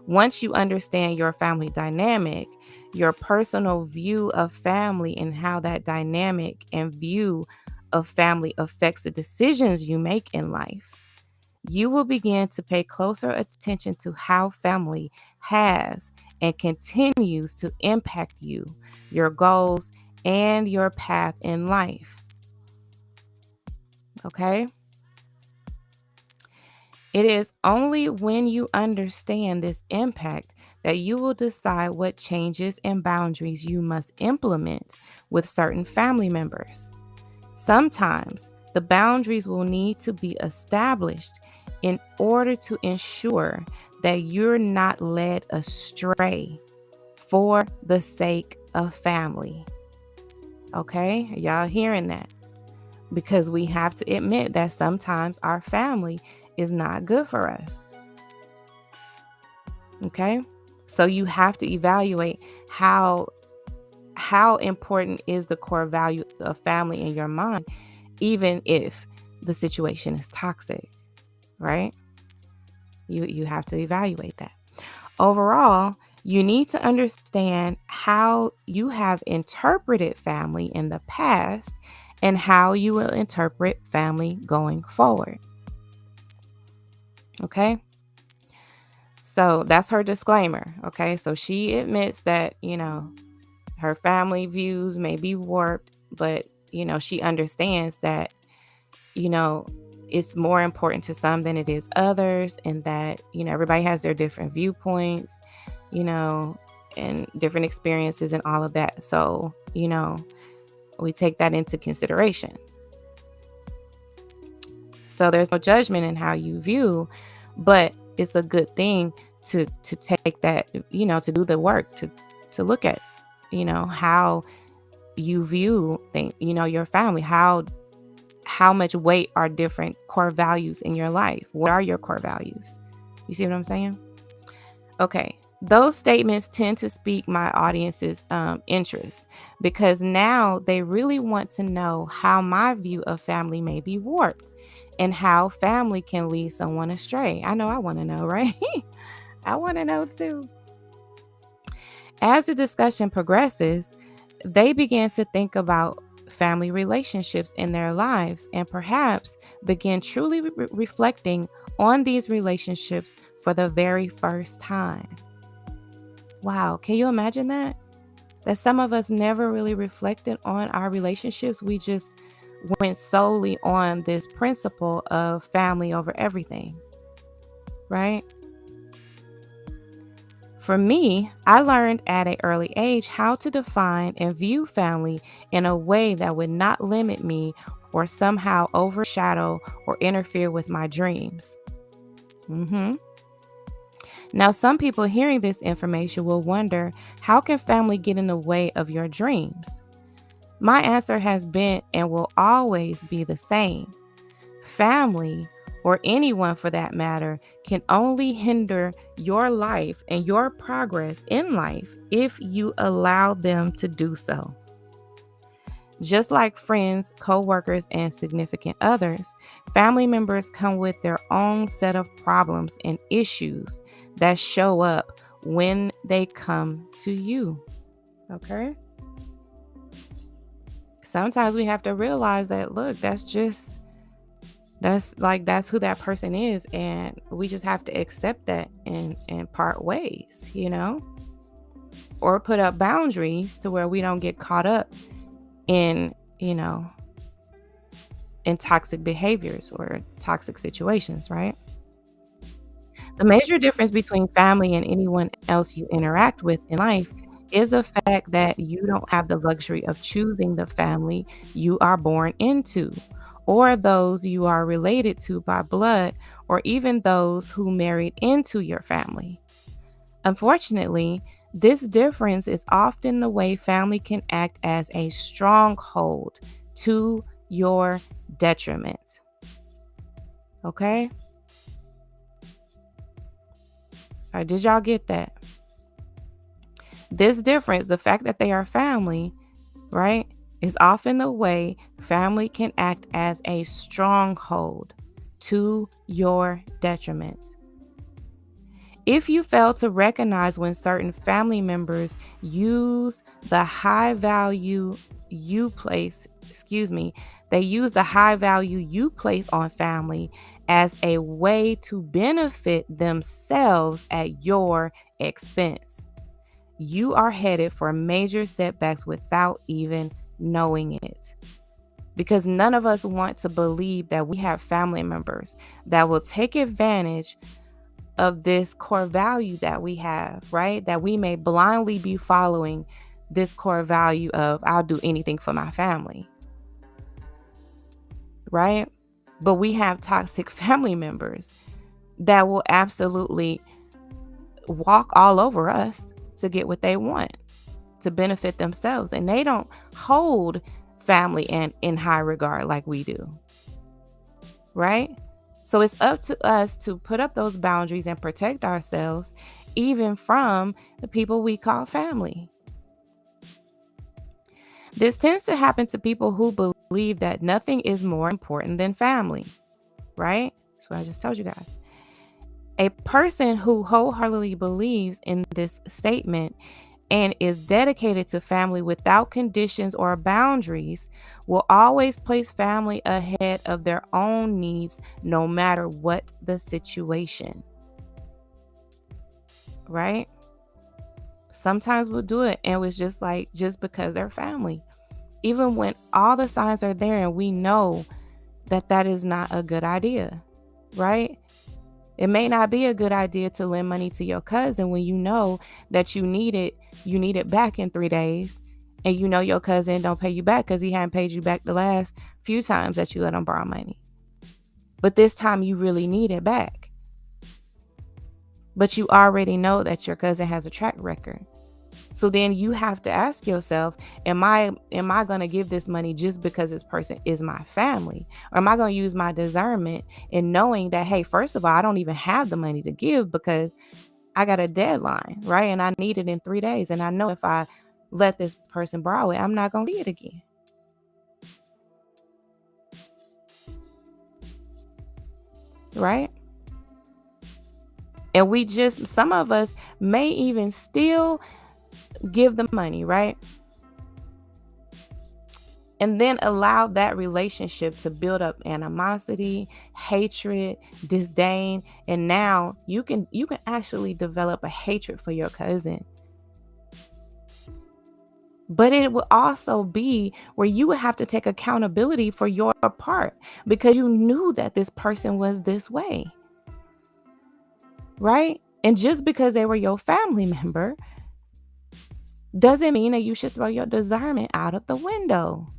S2: Once you understand your family dynamic, your personal view of family, and how that dynamic and view of family affects the decisions you make in life, you will begin to pay closer attention to how family has and continues to impact you, your goals, and your path in life. Okay? It is only when you understand this impact that you will decide what changes and boundaries you must implement with certain family members. Sometimes the boundaries will need to be established in order to ensure that you're not led astray for the sake of family. Okay? Y'all hearing that? Because we have to admit that sometimes our family is not good for us. Okay? So you have to evaluate how important is the core value of family in your mind, even if the situation is toxic, right? You have to evaluate that. Overall, you need to understand how you have interpreted family in the past and how you will interpret family going forward. Okay? So that's her disclaimer. Okay? So she admits that, her family views may be warped, but, she understands that, it's more important to some than it is others, and that, everybody has their different viewpoints, and different experiences and all of that. So, we take that into consideration. So there's no judgment in how you view, but it's a good thing to take that, to do the work, to look at, how you view things, your family, how much weight are different core values in your life. What are your core values? You see what I'm saying? Okay. Those statements tend to speak my audience's interest, because now they really want to know how my view of family may be warped and how family can lead someone astray. I know I want to know, right? I want to know too. As the discussion progresses, they begin to think about family relationships in their lives and perhaps begin truly reflecting on these relationships for the very first time. Wow, can you imagine that? That some of us never really reflected on our relationships. We just went solely on this principle of family over everything, right? For me, I learned at an early age how to define and view family in a way that would not limit me or somehow overshadow or interfere with my dreams. Now, some people hearing this information will wonder, how can family get in the way of your dreams? My answer has been and will always be the same. Family, or anyone for that matter, can only hinder your life and your progress in life if you allow them to do so. Just like friends, co-workers, and significant others, family members come with their own set of problems and issues that show up when they come to you. Okay? Sometimes we have to realize that, look, that's just That's who that person is, and we just have to accept that and part ways, or put up boundaries to where we don't get caught up in, in toxic behaviors or toxic situations, right? The major difference between family and anyone else you interact with in life is the fact that you don't have the luxury of choosing the family you are born into, or those you are related to by blood, or even those who married into your family. Unfortunately, this difference is often the way family can act as a stronghold to your detriment. Okay? All right, did y'all get that? This difference, the fact that they are family, right, is often the way family can act as a stronghold to your detriment. If you fail to recognize when certain family members use the high value you place, they use the high value you place on family as a way to benefit themselves at your expense, you are headed for major setbacks without even knowing it. Because none of us want to believe that we have family members that will take advantage of this core value that we have, right? That we may blindly be following this core value of, I'll do anything for my family, right? But we have toxic family members that will absolutely walk all over us to get what they want, to benefit themselves. And they don't hold family and in high regard like we do, right? So it's up to us to put up those boundaries and protect ourselves, even from the people we call family. This tends to happen to people who believe that nothing is more important than family, right? That's what I just told you guys. A person who wholeheartedly believes in this statement and is dedicated to family without conditions or boundaries will always place family ahead of their own needs, no matter what the situation. Right? Sometimes we'll do it and it's just because they're family. Even when all the signs are there and we know that is not a good idea, right? It may not be a good idea to lend money to your cousin when you know that you need it back in 3 days, and you know your cousin don't pay you back because he hadn't paid you back the last few times that you let him borrow money. But this time you really need it back. But you already know that your cousin has a track record. So then you have to ask yourself, am I going to give this money just because this person is my family? Or am I going to use my discernment in knowing that, hey, first of all, I don't even have the money to give because I got a deadline, right? And I need it in 3 days. And I know if I let this person borrow it, I'm not going to see it again. Right? And some of us may even still give the money, right? And then allow that relationship to build up animosity, hatred, disdain, and now you can actually develop a hatred for your cousin. But it will also be where you would have to take accountability for your part because you knew that this person was this way, right? And just because they were your family member doesn't mean that you should throw your discernment out of the window.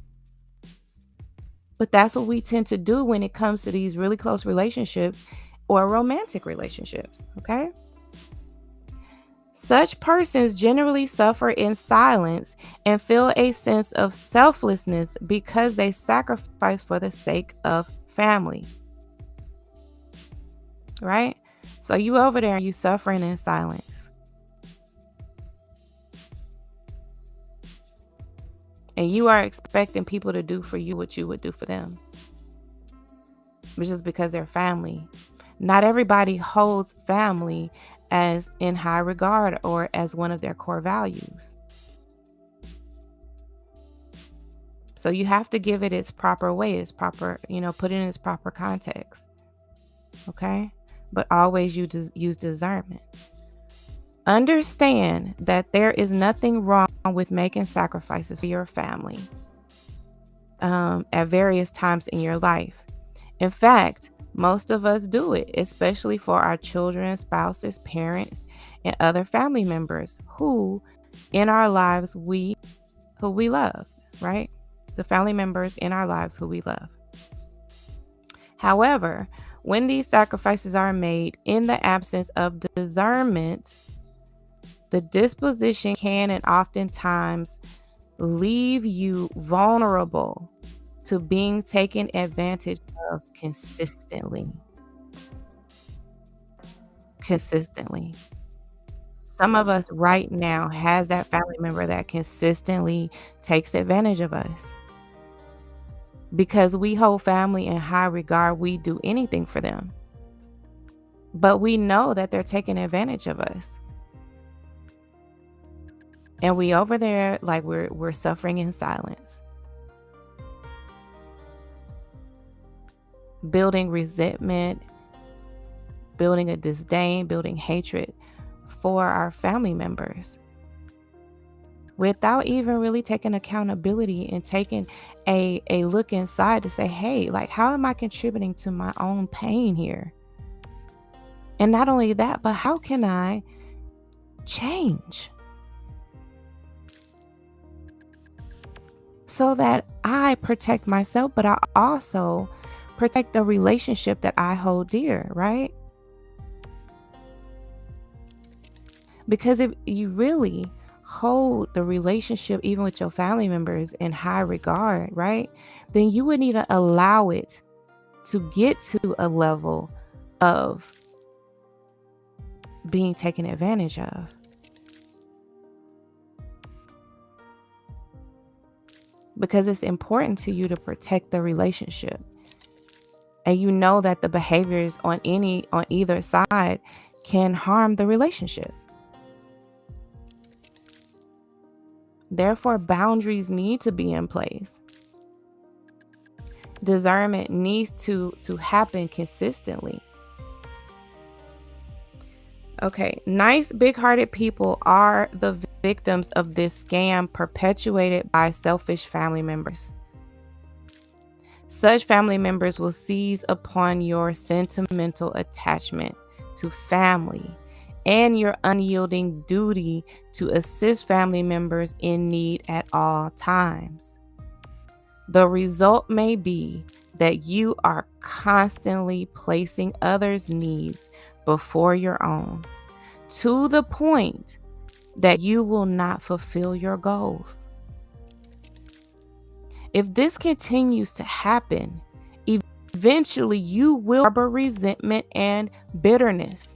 S2: But that's what we tend to do when it comes to these really close relationships or romantic relationships, okay? Such persons generally suffer in silence and feel a sense of selflessness because they sacrifice for the sake of family, right? So you over there, you suffering in silence. And you are expecting people to do for you what you would do for them, which is because they're family. Not everybody holds family as in high regard or as one of their core values. So you have to give it its proper way, its proper, put it in its proper context. Okay? But always use discernment. Understand that there is nothing wrong with making sacrifices for your family at various times in your life. In fact, most of us do it, especially for our children, spouses, parents, and other family members who in our lives who we love, right? The family members in our lives who we love. However, when these sacrifices are made in the absence of discernment, the disposition can and oftentimes leave you vulnerable to being taken advantage of consistently. Some of us right now has that family member that consistently takes advantage of us. Because we hold family in high regard, we do anything for them. But we know that they're taking advantage of us. And we over there like we're suffering in silence. Building resentment, building a disdain, building hatred for our family members. Without even really taking accountability and taking a look inside to say, hey, like, how am I contributing to my own pain here? And not only that, but how can I change so that I protect myself, but I also protect the relationship that I hold dear, right? Because if you really hold the relationship, even with your family members, in high regard, right, then you wouldn't even allow it to get to a level of being taken advantage of. Because it's important to you to protect the relationship. And you know that the behaviors on either side can harm the relationship. Therefore, boundaries need to be in place. Discernment needs to happen consistently. Okay, nice, big-hearted people are the victims of this scam perpetuated by selfish family members. Such family members will seize upon your sentimental attachment to family and your unyielding duty to assist family members in need at all times. The result may be that you are constantly placing others' needs before your own, to the point that you will not fulfill your goals. If this continues to happen, eventually you will harbor resentment and bitterness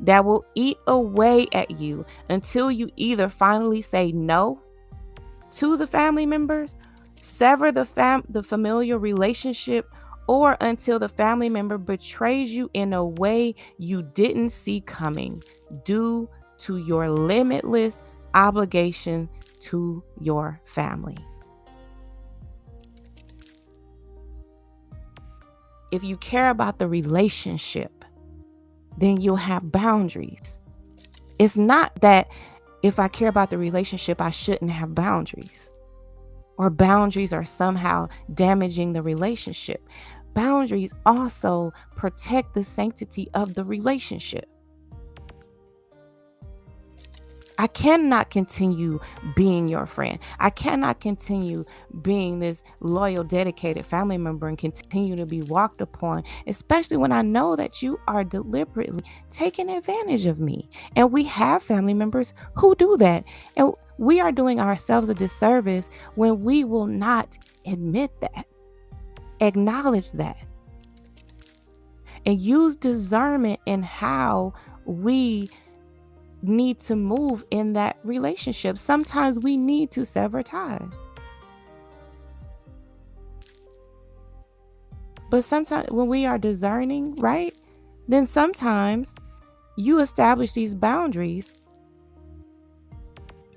S2: that will eat away at you until you either finally say no to the family members, sever the familial relationship, or until the family member betrays you in a way you didn't see coming due to your limitless obligation to your family. If you care about the relationship, then you'll have boundaries. It's not that if I care about the relationship, I shouldn't have boundaries, or boundaries are somehow damaging the relationship. Boundaries also protect the sanctity of the relationship. I cannot continue being your friend. I cannot continue being this loyal, dedicated family member and continue to be walked upon, especially when I know that you are deliberately taking advantage of me. And we have family members who do that. And we are doing ourselves a disservice when we will not admit that, acknowledge that, and use discernment in how we need to move in that relationship. Sometimes we need to sever ties. But sometimes when we are discerning, right, then sometimes you establish these boundaries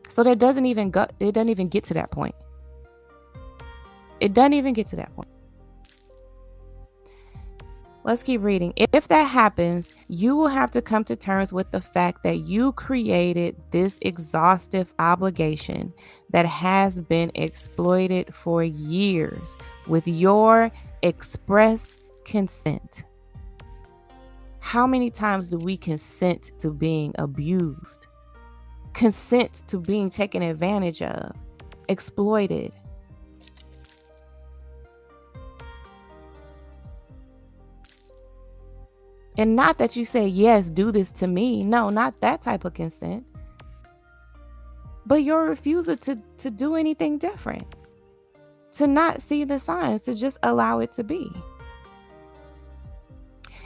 S2: so that it doesn't even get to that point. It doesn't even get to that point. Let's keep reading. If that happens, you will have to come to terms with the fact that you created this exhaustive obligation that has been exploited for years with your express consent. How many times do we consent to being abused? Consent to being taken advantage of, exploited? And not that you say, yes, do this to me. No, not that type of consent. But your refusal to do anything different. To not see the signs, to just allow it to be.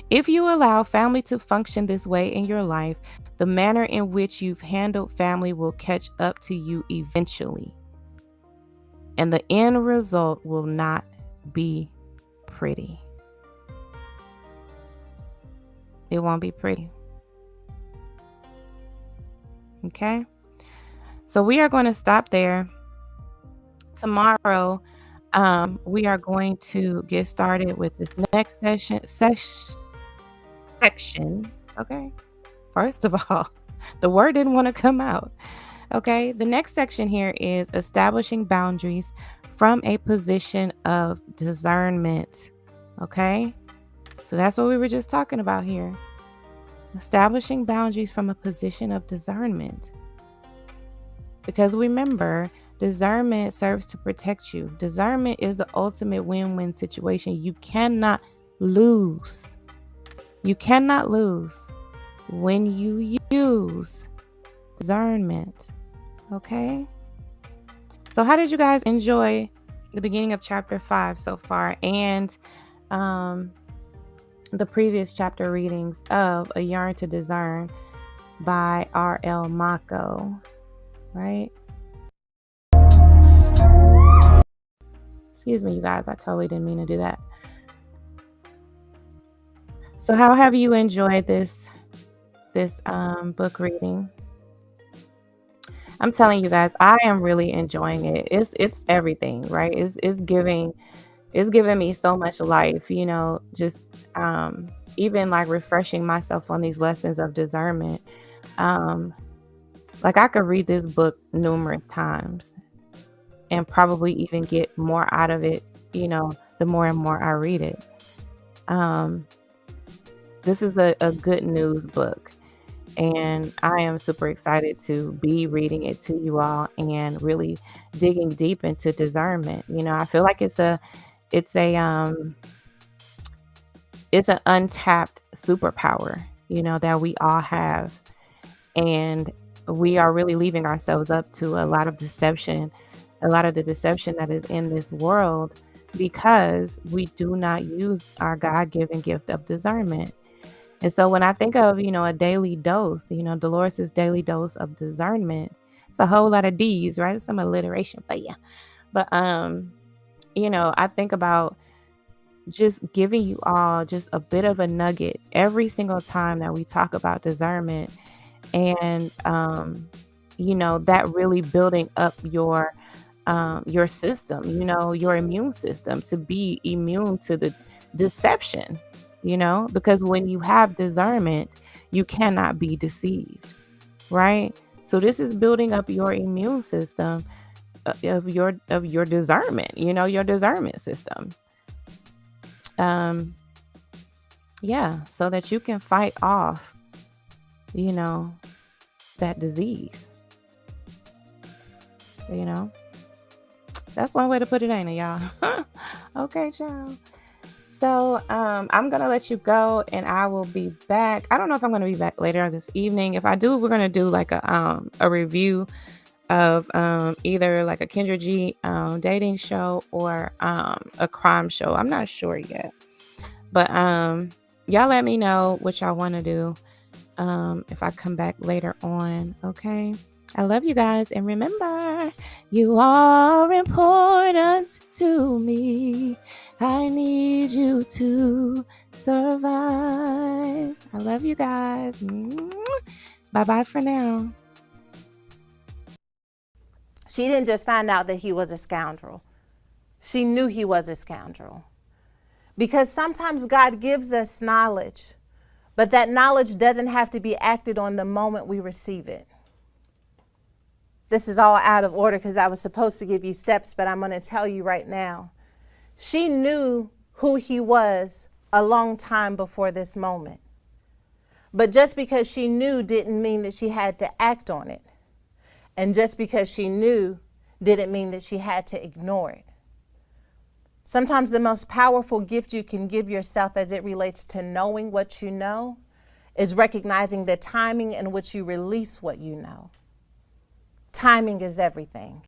S2: If you allow family to function this way in your life, the manner in which you've handled family will catch up to you eventually. And the end result will not be pretty. It won't be pretty. Okay? So we are going to stop there. Tomorrow, we are going to get started with this next section. Okay? First of all, the word didn't want to come out. Okay? The next section here is establishing boundaries from a position of discernment. Okay? So that's what we were just talking about here. Establishing boundaries from a position of discernment. Because remember, discernment serves to protect you. Discernment is the ultimate win-win situation. You cannot lose. You cannot lose when you use discernment. Okay? So how did you guys enjoy the beginning of chapter 5 so far, and the previous chapter readings of A Yearn to Discern by R.L. Maco, right? Excuse me, you guys. I totally didn't mean to do that. So how have you enjoyed this book reading? I'm telling you guys, I am really enjoying it. It's everything, right? It's giving me so much life, you know, just even like refreshing myself on these lessons of discernment. Like I could read this book numerous times and probably even get more out of it, you know, the more and more I read it. This is a good news book, and I am super excited to be reading it to you all and really digging deep into discernment. You know, I feel like it's an untapped superpower, you know, that we all have, and we are really leaving ourselves up to a lot of the deception that is in this world because we do not use our God-given gift of discernment. And so when I think of, you know, a daily dose, you know, Dolores' daily dose of discernment, it's a whole lot of D's, right? It's some alliteration for you. But, you know, I think about just giving you all just a bit of a nugget every single time that we talk about discernment, and, you know, that really building up your system, you know, your immune system to be immune to the deception. You know, because when you have discernment, you cannot be deceived, right? So this is building up your immune system of your discernment, you know, your discernment system. Yeah, so that you can fight off, you know, that disease. You know, that's one way to put it, ain't it, y'all? Okay, child. So I'm going to let you go, and I will be back. I don't know if I'm going to be back later this evening. If I do, we're going to do like a review of either like a Kendra G dating show or a crime show. I'm not sure yet. But y'all let me know what y'all want to do if I come back later on. Okay. I love you guys. And remember, you are important to me. I need you to survive. I love you guys. Bye-bye for now.
S3: She didn't just find out that he was a scoundrel. She knew he was a scoundrel. Because sometimes God gives us knowledge, but that knowledge doesn't have to be acted on the moment we receive it. This is all out of order because I was supposed to give you steps, but I'm going to tell you right now. She knew who he was a long time before this moment. But just because she knew didn't mean that she had to act on it. And just because she knew didn't mean that she had to ignore it. Sometimes the most powerful gift you can give yourself as it relates to knowing what you know is recognizing the timing in which you release what you know. Timing is everything.